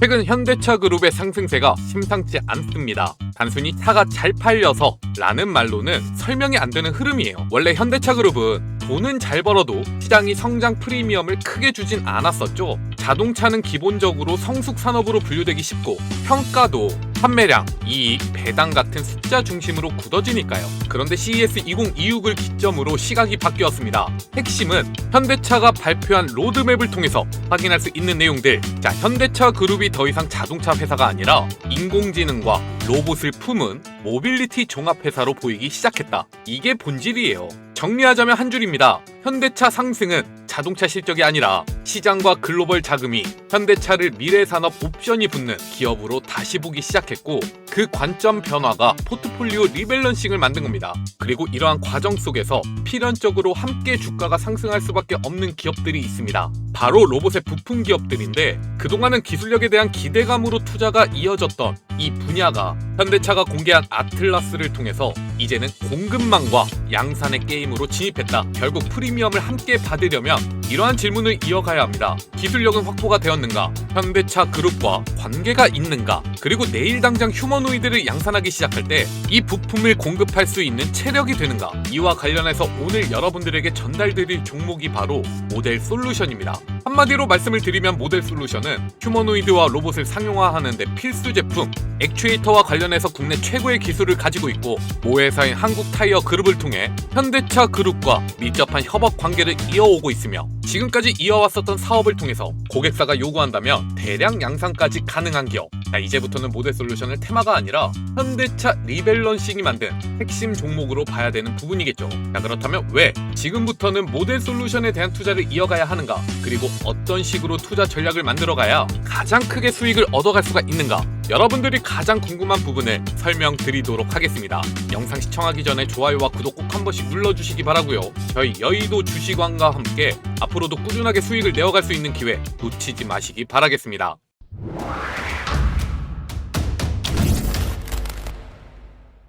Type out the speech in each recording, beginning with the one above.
최근 현대차 그룹의 상승세가 심상치 않습니다. 단순히 차가 잘 팔려서 라는 말로는 설명이 안 되는 흐름이에요. 원래 현대차 그룹은 돈은 잘 벌어도 시장이 성장 프리미엄을 크게 주진 않았었죠. 자동차는 기본적으로 성숙 산업으로 분류되기 쉽고 평가도 판매량, 이익, 배당 같은 숫자 중심으로 굳어지니까요. 그런데 CES 2026을 기점으로 시각이 바뀌었습니다. 핵심은 현대차가 발표한 로드맵을 통해서 확인할 수 있는 내용들. 자, 현대차 그룹이 더 이상 자동차 회사가 아니라 인공지능과 로봇을 품은 모빌리티 종합회사로 보이기 시작했다. 이게 본질이에요. 정리하자면 한 줄입니다. 현대차 상승은 자동차 실적이 아니라 시장과 글로벌 자금이 현대차를 미래산업 옵션이 붙는 기업으로 다시 보기 시작했고, 그 관점 변화가 포트폴리오 리밸런싱을 만든 겁니다. 그리고 이러한 과정 속에서 필연적으로 함께 주가가 상승할 수밖에 없는 기업들이 있습니다. 바로 로봇의 부품 기업들인데, 그동안은 기술력에 대한 기대감으로 투자가 이어졌던 이 분야가 현대차가 공개한 아틀라스를 통해서 이제는 공급망과 양산의 게임으로 진입했다. 결국 프리미엄을 함께 받으려면 이러한 질문을 이어가야 합니다. 기술력은 확보가 되었는가? 현대차 그룹과 관계가 있는가? 그리고 내일 당장 휴머노이드를 양산하기 시작할 때 이 부품을 공급할 수 있는 체력이 되는가? 이와 관련해서 오늘 여러분들에게 전달드릴 종목이 바로 모델 솔루션입니다. 한마디로 말씀을 드리면 모델 솔루션은 휴머노이드와 로봇을 상용화하는 데 필수 제품, 액추에이터와 관련해서 국내 최고의 기술을 가지고 있고, 모회사인 한국타이어 그룹을 통해 현대차 그룹과 밀접한 협업 관계를 이어오고 있으며, 지금까지 이어왔었던 사업을 통해서 고객사가 요구한다면 대량 양산까지 가능한 기업. 자, 이제부터는 모델 솔루션을 테마가 아니라 현대차 리밸런싱이 만든 핵심 종목으로 봐야 되는 부분이겠죠. 자, 그렇다면 왜 지금부터는 모델 솔루션에 대한 투자를 이어가야 하는가? 그리고 어떤 식으로 투자 전략을 만들어가야 가장 크게 수익을 얻어갈 수가 있는가? 여러분들이 가장 궁금한 부분을 설명드리도록 하겠습니다. 영상 시청하기 전에 좋아요와 구독 꼭 한 번씩 눌러주시기 바라고요. 저희 여의도 주식왕과 함께 앞으로도 꾸준하게 수익을 내어갈 수 있는 기회 놓치지 마시기 바라겠습니다.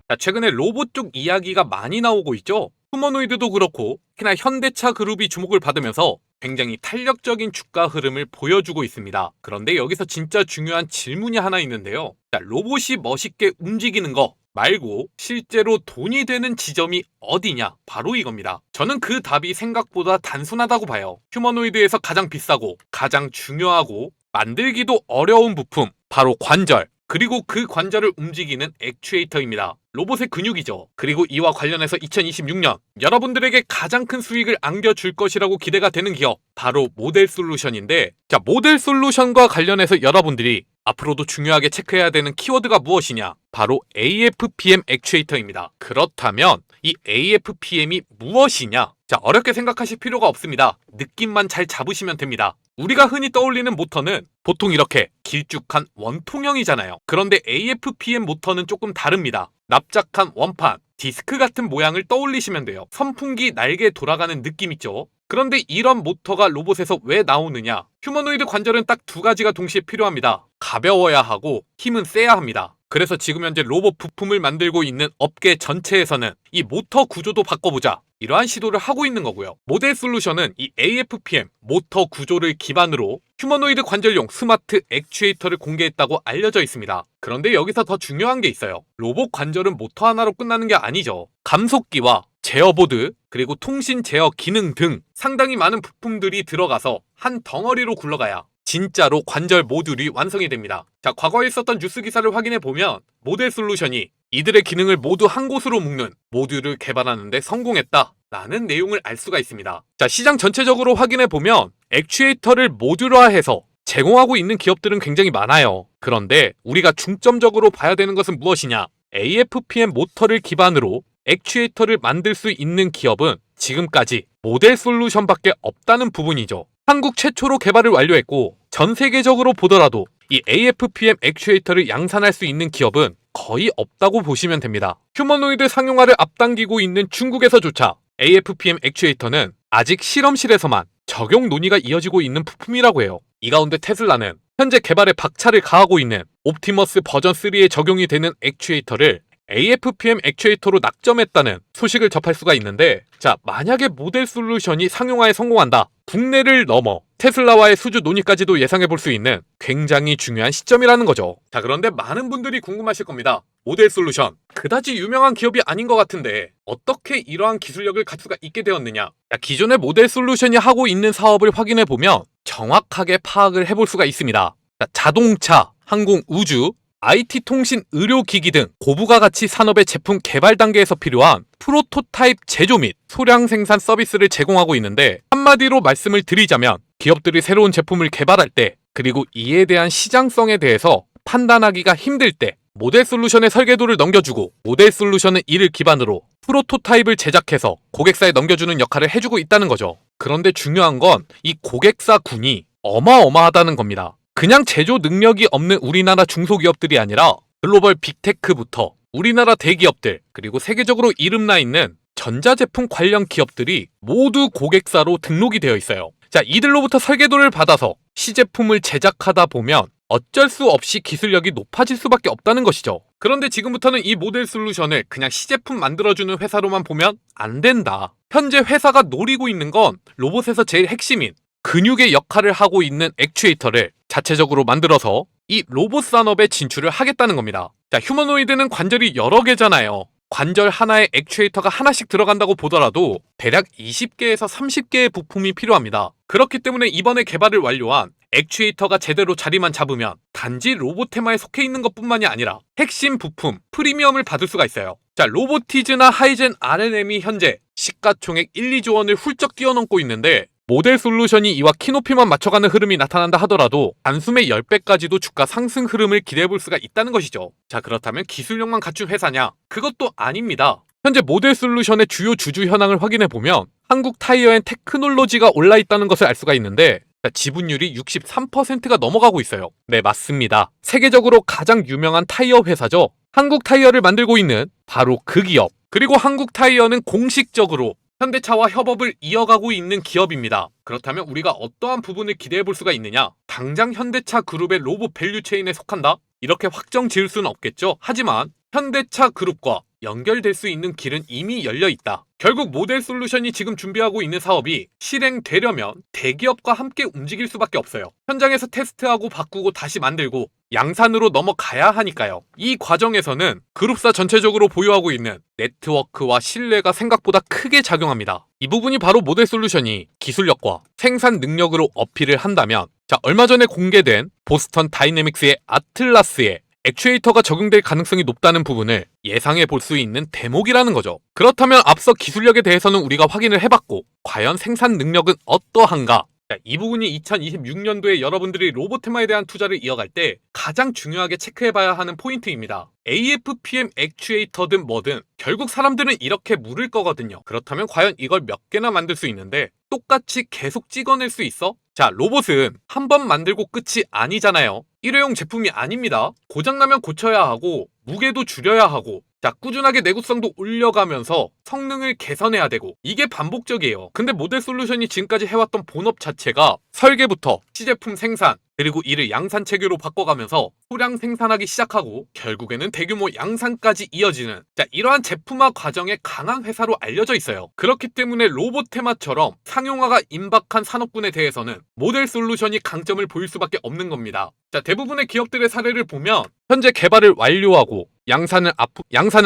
자, 최근에 로봇 쪽 이야기가 많이 나오고 있죠. 휴머노이드도 그렇고 특히나 현대차 그룹이 주목을 받으면서 굉장히 탄력적인 주가 흐름을 보여주고 있습니다. 그런데 여기서 진짜 중요한 질문이 하나 있는데요. 자, 로봇이 멋있게 움직이는 거 말고 실제로 돈이 되는 지점이 어디냐? 바로 이겁니다. 저는 그 답이 생각보다 단순하다고 봐요. 휴머노이드에서 가장 비싸고 가장 중요하고 만들기도 어려운 부품, 바로 관절. 그리고 그 관절을 움직이는 액추에이터입니다. 로봇의 근육이죠. 그리고 이와 관련해서 2026년 여러분들에게 가장 큰 수익을 안겨줄 것이라고 기대가 되는 기업, 바로 모델 솔루션인데, 자, 모델 솔루션과 관련해서 여러분들이 앞으로도 중요하게 체크해야 되는 키워드가 무엇이냐? 바로 AFPM 액추에이터입니다. 그렇다면 이 AFPM이 무엇이냐? 자, 어렵게 생각하실 필요가 없습니다. 느낌만 잘 잡으시면 됩니다. 우리가 흔히 떠올리는 모터는 보통 이렇게 길쭉한 원통형이잖아요. 그런데 AFPM 모터는 조금 다릅니다. 납작한 원판, 디스크 같은 모양을 떠올리시면 돼요. 선풍기 날개 돌아가는 느낌 있죠? 그런데 이런 모터가 로봇에서 왜 나오느냐? 휴머노이드 관절은 딱 두 가지가 동시에 필요합니다. 가벼워야 하고 힘은 세야 합니다. 그래서 지금 현재 로봇 부품을 만들고 있는 업계 전체에서는 이 모터 구조도 바꿔보자, 이러한 시도를 하고 있는 거고요. 모델 솔루션은 이 AFPM 모터 구조를 기반으로 휴머노이드 관절용 스마트 액추에이터를 공개했다고 알려져 있습니다. 그런데 여기서 더 중요한 게 있어요. 로봇 관절은 모터 하나로 끝나는 게 아니죠. 감속기와 제어보드, 그리고 통신 제어 기능 등 상당히 많은 부품들이 들어가서 한 덩어리로 굴러가야 진짜로 관절 모듈이 완성이 됩니다. 자, 과거에 있었던 뉴스 기사를 확인해 보면 모델 솔루션이 이들의 기능을 모두 한 곳으로 묶는 모듈을 개발하는 데 성공했다 라는 내용을 알 수가 있습니다. 자, 시장 전체적으로 확인해 보면 액추에이터를 모듈화해서 제공하고 있는 기업들은 굉장히 많아요. 그런데 우리가 중점적으로 봐야 되는 것은 무엇이냐? AFPM 모터를 기반으로 액추에이터를 만들 수 있는 기업은 지금까지 모델 솔루션밖에 없다는 부분이죠. 한국 최초로 개발을 완료했고, 전 세계적으로 보더라도 이 AFPM 액추에이터를 양산할 수 있는 기업은 거의 없다고 보시면 됩니다. 휴머노이드 상용화를 앞당기고 있는 중국에서조차 AFPM 액추에이터는 아직 실험실에서만 적용 논의가 이어지고 있는 부품이라고 해요. 이 가운데 테슬라는 현재 개발에 박차를 가하고 있는 옵티머스 버전 3에 적용이 되는 액추에이터를 AFPM 액추에이터로 낙점했다는 소식을 접할 수가 있는데, 자, 만약에 모델 솔루션이 상용화에 성공한다, 국내를 넘어 테슬라와의 수주 논의까지도 예상해 볼 수 있는 굉장히 중요한 시점이라는 거죠. 자, 그런데 많은 분들이 궁금하실 겁니다. 모델 솔루션, 그다지 유명한 기업이 아닌 것 같은데 어떻게 이러한 기술력을 갖출 수가 있게 되었느냐? 자, 기존의 모델 솔루션이 하고 있는 사업을 확인해 보면 정확하게 파악을 해볼 수가 있습니다. 자, 자동차, 항공, 우주, IT, 통신, 의료기기 등 고부가 가치 산업의 제품 개발 단계에서 필요한 프로토타입 제조 및 소량 생산 서비스를 제공하고 있는데, 한마디로 말씀을 드리자면 기업들이 새로운 제품을 개발할 때, 그리고 이에 대한 시장성에 대해서 판단하기가 힘들 때 모델 솔루션의 설계도를 넘겨주고, 모델 솔루션은 이를 기반으로 프로토타입을 제작해서 고객사에 넘겨주는 역할을 해주고 있다는 거죠. 그런데 중요한 건 이 고객사 군이 어마어마하다는 겁니다. 그냥 제조 능력이 없는 우리나라 중소기업들이 아니라 글로벌 빅테크부터 우리나라 대기업들, 그리고 세계적으로 이름나 있는 전자제품 관련 기업들이 모두 고객사로 등록이 되어 있어요. 자, 이들로부터 설계도를 받아서 시제품을 제작하다 보면 어쩔 수 없이 기술력이 높아질 수밖에 없다는 것이죠. 그런데 지금부터는 이 모델 솔루션을 그냥 시제품 만들어주는 회사로만 보면 안 된다. 현재 회사가 노리고 있는 건 로봇에서 제일 핵심인 근육의 역할을 하고 있는 액추에이터를 자체적으로 만들어서 이 로봇 산업에 진출을 하겠다는 겁니다. 자, 휴머노이드는 관절이 여러 개잖아요. 관절 하나에 액추에이터가 하나씩 들어간다고 보더라도 대략 20개에서 30개의 부품이 필요합니다. 그렇기 때문에 이번에 개발을 완료한 액추에이터가 제대로 자리만 잡으면 단지 로봇 테마에 속해 있는 것뿐만이 아니라 핵심 부품, 프리미엄을 받을 수가 있어요. 자, 로보티즈나 하이젠 RNM이 현재 시가총액 1, 2조 원을 훌쩍 뛰어넘고 있는데, 모델 솔루션이 이와 키높이만 맞춰가는 흐름이 나타난다 하더라도 단숨에 10배까지도 주가 상승 흐름을 기대해볼 수가 있다는 것이죠. 자, 그렇다면 기술력만 갖춘 회사냐? 그것도 아닙니다. 현재 모델 솔루션의 주요 주주 현황을 확인해보면 한국 타이어 앤 테크놀로지가 올라있다는 것을 알 수가 있는데, 지분율이 63%가 넘어가고 있어요. 네, 맞습니다. 세계적으로 가장 유명한 타이어 회사죠. 한국 타이어를 만들고 있는 바로 그 기업. 그리고 한국 타이어는 공식적으로 현대차와 협업을 이어가고 있는 기업입니다. 그렇다면 우리가 어떠한 부분을 기대해 볼 수가 있느냐? 당장 현대차 그룹의 로봇 밸류체인에 속한다? 이렇게 확정 지을 수는 없겠죠. 하지만 현대차 그룹과 연결될 수 있는 길은 이미 열려 있다. 결국 모델 솔루션이 지금 준비하고 있는 사업이 실행되려면 대기업과 함께 움직일 수밖에 없어요. 현장에서 테스트하고 바꾸고 다시 만들고 양산으로 넘어가야 하니까요. 이 과정에서는 그룹사 전체적으로 보유하고 있는 네트워크와 신뢰가 생각보다 크게 작용합니다. 이 부분이 바로 모델 솔루션이 기술력과 생산 능력으로 어필을 한다면, 자, 얼마 전에 공개된 보스턴 다이내믹스의 아틀라스에 액추에이터가 적용될 가능성이 높다는 부분을 예상해 볼 수 있는 대목이라는 거죠. 그렇다면 앞서 기술력에 대해서는 우리가 확인을 해봤고, 과연 생산 능력은 어떠한가? 이 부분이 2026년도에 여러분들이 로봇 테마에 대한 투자를 이어갈 때 가장 중요하게 체크해봐야 하는 포인트입니다. AFPM 액추에이터든 뭐든 결국 사람들은 이렇게 물을 거거든요. 그렇다면 과연 이걸 몇 개나 만들 수 있는데 똑같이 계속 찍어낼 수 있어? 자, 로봇은 한 번 만들고 끝이 아니잖아요. 일회용 제품이 아닙니다. 고장나면 고쳐야 하고 무게도 줄여야 하고, 자, 꾸준하게 내구성도 올려가면서 성능을 개선해야 되고, 이게 반복적이에요. 근데 모델 솔루션이 지금까지 해왔던 본업 자체가 설계부터 시제품 생산, 그리고 이를 양산 체계로 바꿔가면서 소량 생산하기 시작하고 결국에는 대규모 양산까지 이어지는, 자, 이러한 제품화 과정에 강한 회사로 알려져 있어요. 그렇기 때문에 로봇 테마처럼 상용화가 임박한 산업군에 대해서는 모델 솔루션이 강점을 보일 수밖에 없는 겁니다. 자, 대부분의 기업들의 사례를 보면 현재 개발을 완료하고 양산을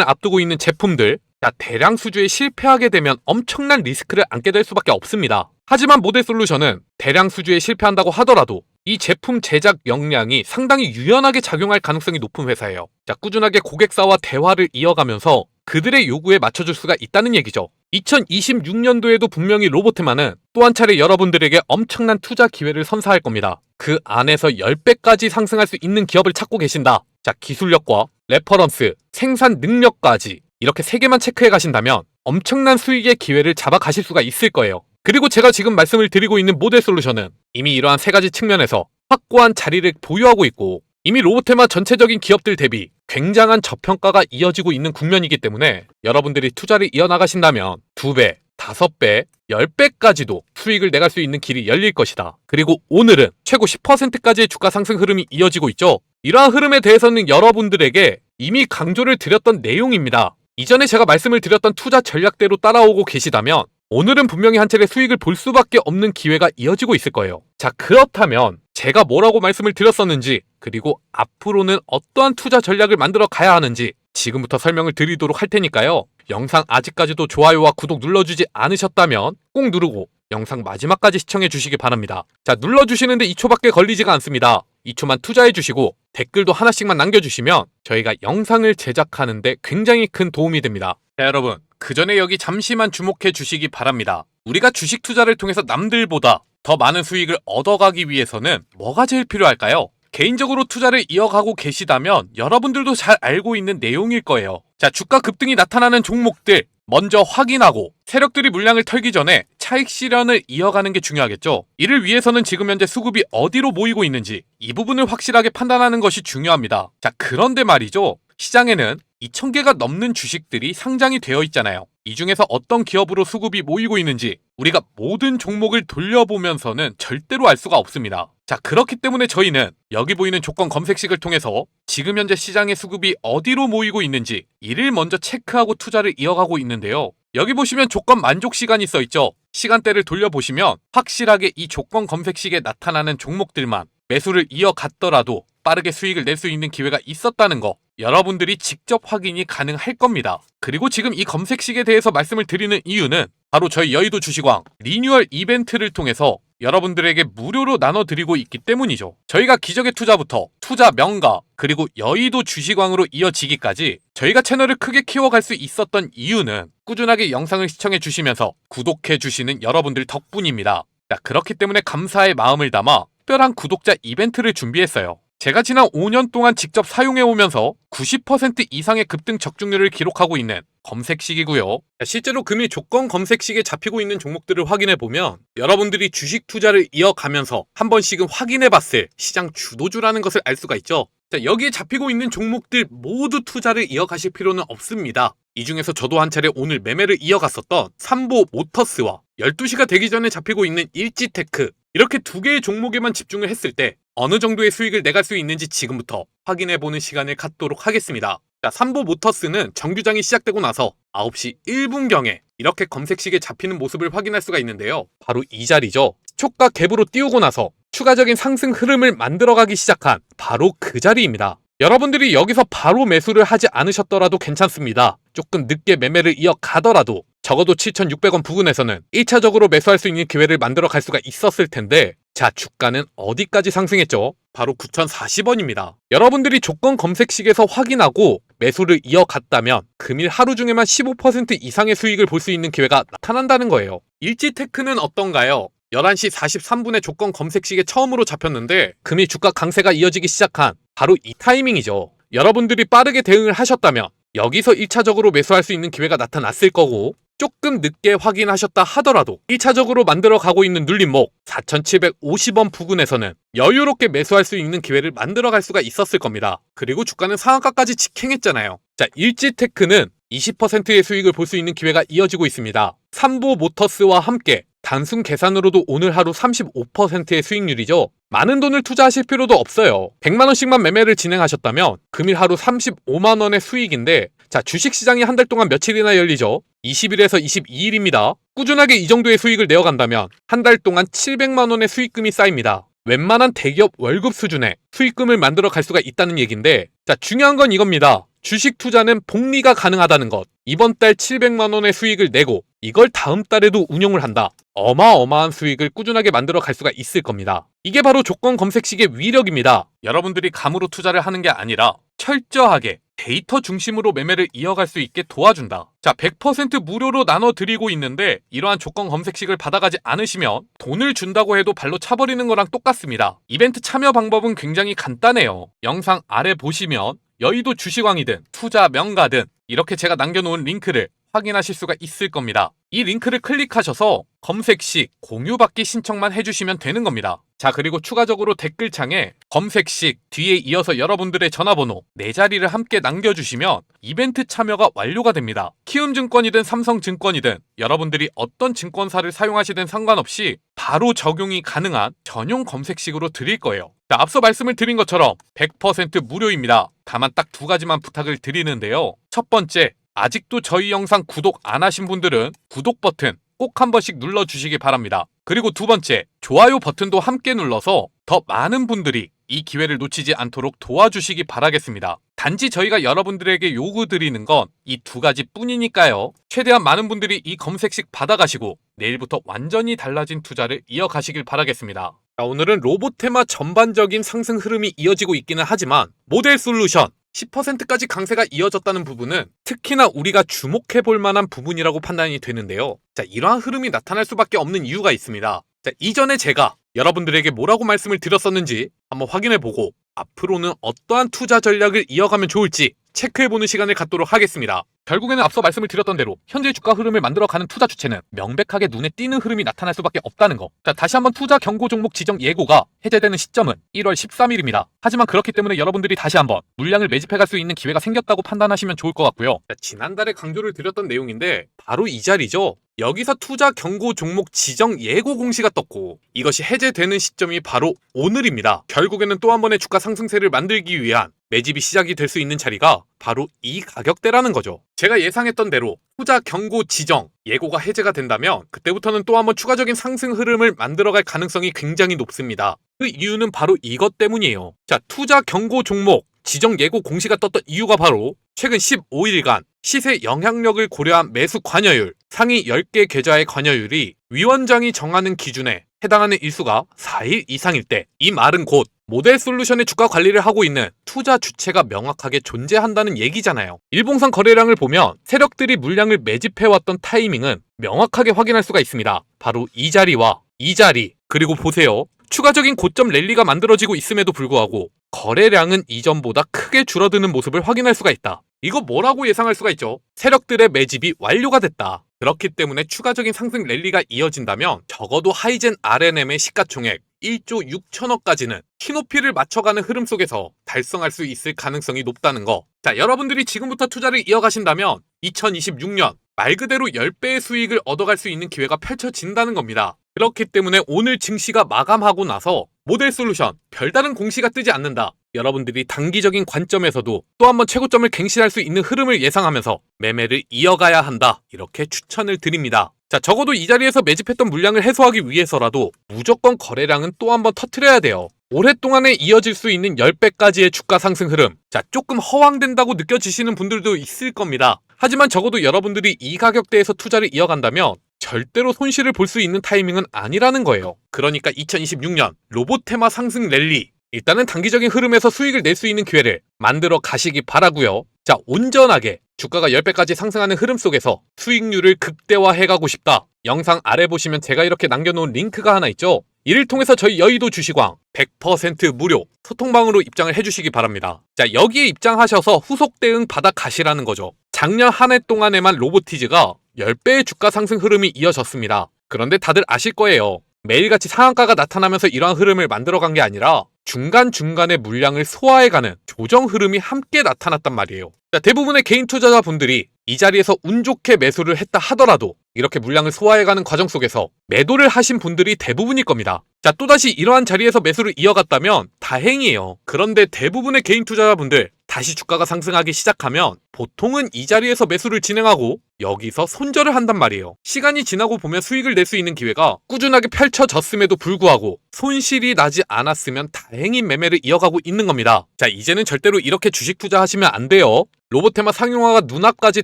앞두고 있는 제품들, 자, 대량 수주에 실패하게 되면 엄청난 리스크를 안게 될 수밖에 없습니다. 하지만 모델 솔루션은 대량 수주에 실패한다고 하더라도 이 제품 제작 역량이 상당히 유연하게 작용할 가능성이 높은 회사예요. 자, 꾸준하게 고객사와 대화를 이어가면서 그들의 요구에 맞춰줄 수가 있다는 얘기죠. 2026년도에도 분명히 로보테마는 또 한 차례 여러분들에게 엄청난 투자 기회를 선사할 겁니다. 그 안에서 10배까지 상승할 수 있는 기업을 찾고 계신다. 자, 기술력과 레퍼런스, 생산 능력까지 이렇게 3개만 체크해 가신다면 엄청난 수익의 기회를 잡아 가실 수가 있을 거예요. 그리고 제가 지금 말씀을 드리고 있는 모델 솔루션은 이미 이러한 3가지 측면에서 확고한 자리를 보유하고 있고, 이미 로보테마 전체적인 기업들 대비 굉장한 저평가가 이어지고 있는 국면이기 때문에 여러분들이 투자를 이어나가신다면 2배, 5배, 10배까지도 수익을 내갈 수 있는 길이 열릴 것이다. 그리고 오늘은 최고 10%까지의 주가 상승 흐름이 이어지고 있죠. 이러한 흐름에 대해서는 여러분들에게 이미 강조를 드렸던 내용입니다. 이전에 제가 말씀을 드렸던 투자 전략대로 따라오고 계시다면 오늘은 분명히 한 차례 수익을 볼 수밖에 없는 기회가 이어지고 있을 거예요. 자, 자, 그렇다면 제가 뭐라고 말씀을 드렸었는지, 그리고 앞으로는 어떠한 투자 전략을 만들어 가야 하는지 지금부터 설명을 드리도록 할 테니까요. 영상 아직까지도 좋아요와 구독 눌러주지 않으셨다면 꼭 누르고 영상 마지막까지 시청해 주시기 바랍니다. 자, 눌러주시는데 2초밖에 걸리지가 않습니다. 2초만 투자해 주시고 댓글도 하나씩만 남겨주시면 저희가 영상을 제작하는데 굉장히 큰 도움이 됩니다. 자, 여러분, 그 전에 여기 잠시만 주목해 주시기 바랍니다. 우리가 주식 투자를 통해서 남들보다 더 많은 수익을 얻어가기 위해서는 뭐가 제일 필요할까요? 개인적으로 투자를 이어가고 계시다면 여러분들도 잘 알고 있는 내용일 거예요. 자, 주가 급등이 나타나는 종목들 먼저 확인하고 세력들이 물량을 털기 전에 차익 실현을 이어가는 게 중요하겠죠. 이를 위해서는 지금 현재 수급이 어디로 모이고 있는지 이 부분을 확실하게 판단하는 것이 중요합니다. 자, 그런데 말이죠. 시장에는 2,000개가 넘는 주식들이 상장이 되어 있잖아요. 이 중에서 어떤 기업으로 수급이 모이고 있는지 우리가 모든 종목을 돌려보면서는 절대로 알 수가 없습니다. 자, 그렇기 때문에 저희는 여기 보이는 조건 검색식을 통해서 지금 현재 시장의 수급이 어디로 모이고 있는지 이를 먼저 체크하고 투자를 이어가고 있는데요. 여기 보시면 조건 만족 시간이 써있죠. 시간대를 돌려보시면 확실하게 이 조건 검색식에 나타나는 종목들만 매수를 이어갔더라도 빠르게 수익을 낼 수 있는 기회가 있었다는 거 여러분들이 직접 확인이 가능할 겁니다. 그리고 지금 이 검색식에 대해서 말씀을 드리는 이유는 바로 저희 여의도 주식왕 리뉴얼 이벤트를 통해서 여러분들에게 무료로 나눠드리고 있기 때문이죠. 저희가 기적의 투자부터 투자 명가 그리고 여의도 주식왕으로 이어지기까지 저희가 채널을 크게 키워갈 수 있었던 이유는 꾸준하게 영상을 시청해 주시면서 구독해 주시는 여러분들 덕분입니다. 자, 그렇기 때문에 감사의 마음을 담아 특별한 구독자 이벤트를 준비했어요. 제가 지난 5년 동안 직접 사용해오면서 90% 이상의 급등 적중률을 기록하고 있는 검색식이고요. 실제로 금일 조건 검색식에 잡히고 있는 종목들을 확인해보면 여러분들이 주식 투자를 이어가면서 한 번씩은 확인해봤을 시장 주도주라는 것을 알 수가 있죠. 자, 여기에 잡히고 있는 종목들 모두 투자를 이어가실 필요는 없습니다. 이 중에서 저도 한 차례 오늘 매매를 이어갔었던 삼보 모터스와 12시가 되기 전에 잡히고 있는 일지테크 이렇게 두 개의 종목에만 집중을 했을 때 어느 정도의 수익을 내갈 수 있는지 지금부터 확인해보는 시간을 갖도록 하겠습니다. 자, 삼보 모터스는 정규장이 시작되고 나서 9시 1분경에 이렇게 검색식에 잡히는 모습을 확인할 수가 있는데요. 바로 이 자리죠. 초가 갭으로 띄우고 나서 추가적인 상승 흐름을 만들어가기 시작한 바로 그 자리입니다. 여러분들이 여기서 바로 매수를 하지 않으셨더라도 괜찮습니다. 조금 늦게 매매를 이어가더라도 적어도 7,600원 부근에서는 1차적으로 매수할 수 있는 기회를 만들어 갈 수가 있었을 텐데 자, 주가는 어디까지 상승했죠? 바로 9,040원입니다. 여러분들이 조건 검색식에서 확인하고 매수를 이어갔다면 금일 하루 중에만 15% 이상의 수익을 볼 수 있는 기회가 나타난다는 거예요. 일지테크는 어떤가요? 11시 43분에 조건 검색식에 처음으로 잡혔는데 금일 주가 강세가 이어지기 시작한 바로 이 타이밍이죠. 여러분들이 빠르게 대응을 하셨다면 여기서 1차적으로 매수할 수 있는 기회가 나타났을 거고 조금 늦게 확인하셨다 하더라도 1차적으로 만들어 가고 있는 눌림목 4,750원 부근에서는 여유롭게 매수할 수 있는 기회를 만들어 갈 수가 있었을 겁니다. 그리고 주가는 상한가까지 직행했잖아요. 자, 일지테크는 20%의 수익을 볼 수 있는 기회가 이어지고 있습니다. 삼보 모터스와 함께 단순 계산으로도 오늘 하루 35%의 수익률이죠. 많은 돈을 투자하실 필요도 없어요. 100만원씩만 매매를 진행하셨다면 금일 하루 35만원의 수익인데 자, 주식시장이 한 달 동안 며칠이나 열리죠? 20일에서 22일입니다. 꾸준하게 이 정도의 수익을 내어간다면 한 달 동안 700만원의 수익금이 쌓입니다. 웬만한 대기업 월급 수준의 수익금을 만들어 갈 수가 있다는 얘기인데 자, 중요한 건 이겁니다. 주식 투자는 복리가 가능하다는 것. 이번 달 700만원의 수익을 내고 이걸 다음 달에도 운용을 한다. 어마어마한 수익을 꾸준하게 만들어 갈 수가 있을 겁니다. 이게 바로 조건 검색식의 위력입니다. 여러분들이 감으로 투자를 하는 게 아니라 철저하게 데이터 중심으로 매매를 이어갈 수 있게 도와준다. 자, 100% 무료로 나눠드리고 있는데 이러한 조건 검색식을 받아가지 않으시면 돈을 준다고 해도 발로 차버리는 거랑 똑같습니다. 이벤트 참여 방법은 굉장히 간단해요. 영상 아래 보시면 여의도 주식왕이든 투자 명가든 이렇게 제가 남겨놓은 링크를 확인하실 수가 있을 겁니다. 이 링크를 클릭하셔서 검색식 공유받기 신청만 해주시면 되는 겁니다. 자, 그리고 추가적으로 댓글창에 검색식 뒤에 이어서 여러분들의 전화번호 4자리를 함께 남겨주시면 이벤트 참여가 완료가 됩니다. 키움증권이든 삼성증권이든 여러분들이 어떤 증권사를 사용하시든 상관없이 바로 적용이 가능한 전용 검색식으로 드릴 거예요. 자, 앞서 말씀을 드린 것처럼 100% 무료입니다. 다만 딱 2가지만 부탁을 드리는데요. 첫 번째, 아직도 저희 영상 구독 안 하신 분들은 구독 버튼 꼭 한 번씩 눌러주시기 바랍니다. 그리고 두 번째, 좋아요 버튼도 함께 눌러서 더 많은 분들이 이 기회를 놓치지 않도록 도와주시기 바라겠습니다. 단지 저희가 여러분들에게 요구드리는 건 이 두 가지 뿐이니까요. 최대한 많은 분들이 이 검색식 받아가시고 내일부터 완전히 달라진 투자를 이어가시길 바라겠습니다. 자, 오늘은 로봇 테마 전반적인 상승 흐름이 이어지고 있기는 하지만 모델 솔루션 10%까지 강세가 이어졌다는 부분은 특히나 우리가 주목해볼 만한 부분이라고 판단이 되는데요. 자, 이러한 흐름이 나타날 수밖에 없는 이유가 있습니다. 자, 이전에 제가 여러분들에게 뭐라고 말씀을 드렸었는지 한번 확인해보고 앞으로는 어떠한 투자 전략을 이어가면 좋을지 체크해보는 시간을 갖도록 하겠습니다. 결국에는 앞서 말씀을 드렸던 대로 현재 주가 흐름을 만들어가는 투자 주체는 명백하게 눈에 띄는 흐름이 나타날 수밖에 없다는 거. 자, 다시 한번 투자 경고 종목 지정 예고가 해제되는 시점은 1월 13일입니다. 하지만 그렇기 때문에 여러분들이 다시 한번 물량을 매집해갈 수 있는 기회가 생겼다고 판단하시면 좋을 것 같고요. 자, 지난달에 강조를 드렸던 내용인데 바로 이 자리죠. 여기서 투자 경고 종목 지정 예고 공시가 떴고 이것이 해제되는 시점이 바로 오늘입니다. 결국에는 또 한 번의 주가 상승세를 만들기 위한 매집이 시작이 될 수 있는 자리가 바로 이 가격대라는 거죠. 제가 예상했던 대로 투자 경고 지정 예고가 해제가 된다면 그때부터는 또 한 번 추가적인 상승 흐름을 만들어갈 가능성이 굉장히 높습니다. 그 이유는 바로 이것 때문이에요. 자, 투자 경고 종목 지정 예고 공시가 떴던 이유가 바로 최근 15일간 시세 영향력을 고려한 매수 관여율, 상위 10개 계좌의 관여율이 위원장이 정하는 기준에 해당하는 일수가 4일 이상일 때, 이 말은 곧 모델 솔루션의 주가 관리를 하고 있는 투자 주체가 명확하게 존재한다는 얘기잖아요. 일봉상 거래량을 보면 세력들이 물량을 매집해왔던 타이밍은 명확하게 확인할 수가 있습니다. 바로 이 자리와 이 자리, 그리고 보세요. 추가적인 고점 랠리가 만들어지고 있음에도 불구하고 거래량은 이전보다 크게 줄어드는 모습을 확인할 수가 있다. 이거 뭐라고 예상할 수가 있죠? 세력들의 매집이 완료가 됐다. 그렇기 때문에 추가적인 상승 랠리가 이어진다면 적어도 하이젠 RNM의 시가총액 1조 6천억까지는 키높이를 맞춰가는 흐름 속에서 달성할 수 있을 가능성이 높다는 거. 자, 여러분들이 지금부터 투자를 이어가신다면 2026년 말 그대로 10배의 수익을 얻어갈 수 있는 기회가 펼쳐진다는 겁니다. 그렇기 때문에 오늘 증시가 마감하고 나서 모델 솔루션 별다른 공시가 뜨지 않는다. 여러분들이 단기적인 관점에서도 또 한번 최고점을 갱신할 수 있는 흐름을 예상하면서 매매를 이어가야 한다. 이렇게 추천을 드립니다. 자, 적어도 이 자리에서 매집했던 물량을 해소하기 위해서라도 무조건 거래량은 또 한번 터트려야 돼요. 오랫동안에 이어질 수 있는 10배까지의 주가 상승 흐름. 자, 조금 허황된다고 느껴지시는 분들도 있을 겁니다. 하지만 적어도 여러분들이 이 가격대에서 투자를 이어간다면 절대로 손실을 볼 수 있는 타이밍은 아니라는 거예요. 그러니까 2026년 로봇 테마 상승 랠리, 일단은 단기적인 흐름에서 수익을 낼 수 있는 기회를 만들어 가시기 바라고요. 자, 온전하게 주가가 10배까지 상승하는 흐름 속에서 수익률을 극대화해가고 싶다. 영상 아래 보시면 제가 이렇게 남겨놓은 링크가 하나 있죠. 이를 통해서 저희 여의도 주식왕 100% 무료 소통방으로 입장을 해주시기 바랍니다. 자, 여기에 입장하셔서 후속 대응 받아 가시라는 거죠. 작년 한 해 동안에만 로보티즈가 10배의 주가 상승 흐름이 이어졌습니다. 그런데 다들 아실 거예요. 매일같이 상한가가 나타나면서 이러한 흐름을 만들어간 게 아니라 중간중간에 물량을 소화해가는 조정 흐름이 함께 나타났단 말이에요. 자, 대부분의 개인 투자자분들이 이 자리에서 운 좋게 매수를 했다 하더라도 이렇게 물량을 소화해가는 과정 속에서 매도를 하신 분들이 대부분일 겁니다. 자, 또다시 이러한 자리에서 매수를 이어갔다면 다행이에요. 그런데 대부분의 개인 투자자분들 다시 주가가 상승하기 시작하면 보통은 이 자리에서 매수를 진행하고 여기서 손절을 한단 말이에요. 시간이 지나고 보면 수익을 낼 수 있는 기회가 꾸준하게 펼쳐졌음에도 불구하고 손실이 나지 않았으면 다행히 매매를 이어가고 있는 겁니다. 자, 이제는 절대로 이렇게 주식 투자하시면 안 돼요. 로봇테마 상용화가 눈앞까지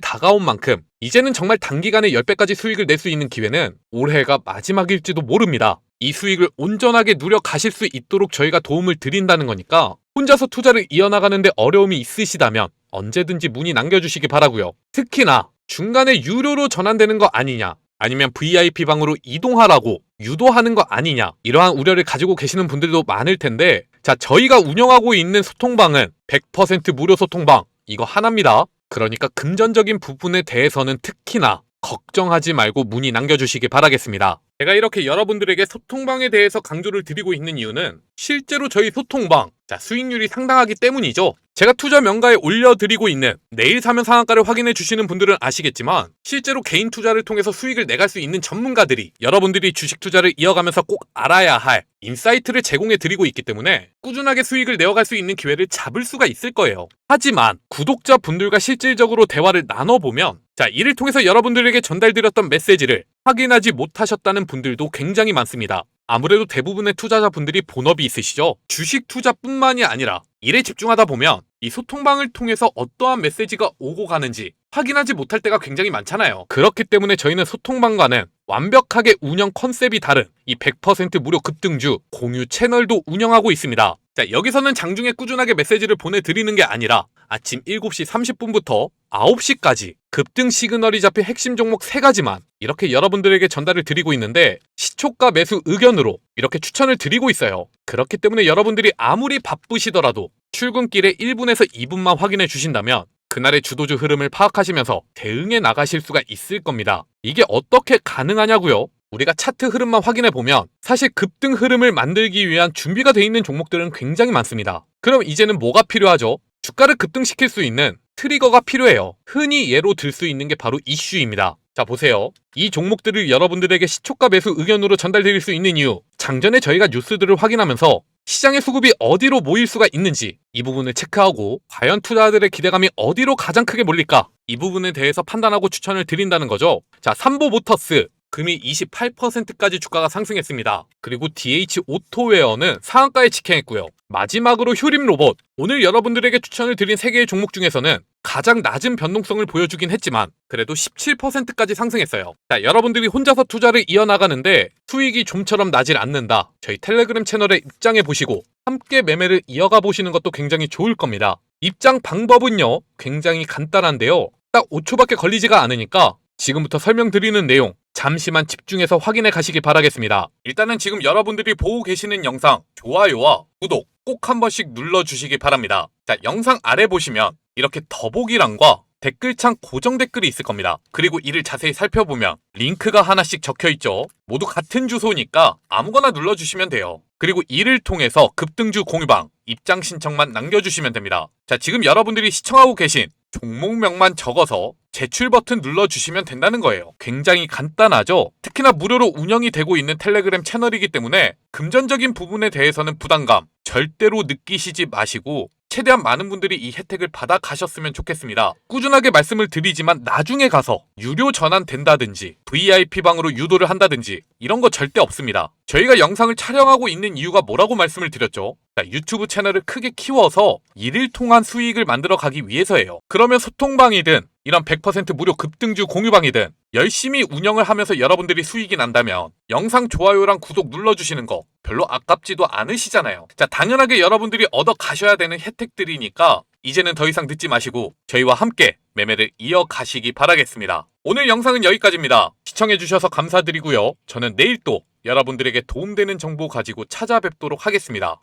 다가온 만큼 이제는 정말 단기간에 10배까지 수익을 낼 수 있는 기회는 올해가 마지막일지도 모릅니다. 이 수익을 온전하게 누려 가실 수 있도록 저희가 도움을 드린다는 거니까 혼자서 투자를 이어나가는데 어려움이 있으시다면 언제든지 문의 남겨주시기 바라고요. 특히나 중간에 유료로 전환되는 거 아니냐, 아니면 VIP방으로 이동하라고 유도하는 거 아니냐, 이러한 우려를 가지고 계시는 분들도 많을 텐데, 자, 저희가 운영하고 있는 소통방은 100% 무료 소통방 이거 하나입니다. 그러니까 금전적인 부분에 대해서는 특히나 걱정하지 말고 문의 남겨주시기 바라겠습니다. 제가 이렇게 여러분들에게 소통방에 대해서 강조를 드리고 있는 이유는 실제로 저희 소통방, 자, 수익률이 상당하기 때문이죠. 제가 투자 명가에 올려드리고 있는 내일 사면 상한가를 확인해 주시는 분들은 아시겠지만 실제로 개인 투자를 통해서 수익을 내갈 수 있는 전문가들이 여러분들이 주식 투자를 이어가면서 꼭 알아야 할 인사이트를 제공해 드리고 있기 때문에 꾸준하게 수익을 내어갈 수 있는 기회를 잡을 수가 있을 거예요. 하지만 구독자분들과 실질적으로 대화를 나눠보면 자, 이를 통해서 여러분들에게 전달드렸던 메시지를 확인하지 못하셨다는 분들도 굉장히 많습니다. 아무래도 대부분의 투자자분들이 본업이 있으시죠. 주식 투자뿐만이 아니라 일에 집중하다 보면 이 소통방을 통해서 어떠한 메시지가 오고 가는지 확인하지 못할 때가 굉장히 많잖아요. 그렇기 때문에 저희는 소통방과는 완벽하게 운영 컨셉이 다른 이 100% 무료 급등주 공유 채널도 운영하고 있습니다. 자, 여기서는 장중에 꾸준하게 메시지를 보내드리는 게 아니라 아침 7시 30분부터 9시까지 급등 시그널이 잡힌 핵심 종목 3가지만 이렇게 여러분들에게 전달을 드리고 있는데 시초가 매수 의견으로 이렇게 추천을 드리고 있어요. 그렇기 때문에 여러분들이 아무리 바쁘시더라도 출근길에 1분에서 2분만 확인해 주신다면 그날의 주도주 흐름을 파악하시면서 대응해 나가실 수가 있을 겁니다. 이게 어떻게 가능하냐고요? 우리가 차트 흐름만 확인해 보면 사실 급등 흐름을 만들기 위한 준비가 돼 있는 종목들은 굉장히 많습니다. 그럼 이제는 뭐가 필요하죠? 주가를 급등시킬 수 있는 트리거가 필요해요. 흔히 예로 들 수 있는 게 바로 이슈입니다. 자, 보세요. 이 종목들을 여러분들에게 시초가 매수 의견으로 전달드릴 수 있는 이유, 장전에 저희가 뉴스들을 확인하면서 시장의 수급이 어디로 모일 수가 있는지 이 부분을 체크하고 과연 투자자들의 기대감이 어디로 가장 크게 몰릴까? 이 부분에 대해서 판단하고 추천을 드린다는 거죠. 자, 삼보모터스 금이 28%까지 주가가 상승했습니다. 그리고 DH 오토웨어는 상한가에 직행했고요. 마지막으로 휴림로봇, 오늘 여러분들에게 추천을 드린 3개의 종목 중에서는 가장 낮은 변동성을 보여주긴 했지만 그래도 17%까지 상승했어요. 자, 여러분들이 혼자서 투자를 이어나가는데 수익이 좀처럼 나질 않는다. 저희 텔레그램 채널에 입장해 보시고 함께 매매를 이어가 보시는 것도 굉장히 좋을 겁니다. 입장 방법은요, 굉장히 간단한데요. 딱 5초밖에 걸리지가 않으니까 지금부터 설명드리는 내용 잠시만 집중해서 확인해 가시기 바라겠습니다. 일단은 지금 여러분들이 보고 계시는 영상 좋아요와 구독 꼭 한 번씩 눌러주시기 바랍니다. 자, 영상 아래 보시면 이렇게 더보기란과 댓글창 고정 댓글이 있을 겁니다. 그리고 이를 자세히 살펴보면 링크가 하나씩 적혀있죠. 모두 같은 주소니까 아무거나 눌러주시면 돼요. 그리고 이를 통해서 급등주 공유방 입장 신청만 남겨주시면 됩니다. 자, 지금 여러분들이 시청하고 계신 종목명만 적어서 제출 버튼 눌러주시면 된다는 거예요. 굉장히 간단하죠? 특히나 무료로 운영이 되고 있는 텔레그램 채널이기 때문에 금전적인 부분에 대해서는 부담감 절대로 느끼시지 마시고 최대한 많은 분들이 이 혜택을 받아 가셨으면 좋겠습니다. 꾸준하게 말씀을 드리지만 나중에 가서 유료 전환된다든지 VIP방으로 유도를 한다든지 이런 거 절대 없습니다. 저희가 영상을 촬영하고 있는 이유가 뭐라고 말씀을 드렸죠? 자, 유튜브 채널을 크게 키워서 이를 통한 수익을 만들어 가기 위해서예요. 그러면 소통방이든 이런 100% 무료 급등주 공유방이든 열심히 운영을 하면서 여러분들이 수익이 난다면 영상 좋아요랑 구독 눌러주시는 거 별로 아깝지도 않으시잖아요. 자, 당연하게 여러분들이 얻어 가셔야 되는 혜택들이니까 이제는 더 이상 늦지 마시고 저희와 함께 매매를 이어가시기 바라겠습니다. 오늘 영상은 여기까지입니다. 시청해주셔서 감사드리고요. 저는 내일 또 여러분들에게 도움되는 정보 가지고 찾아뵙도록 하겠습니다.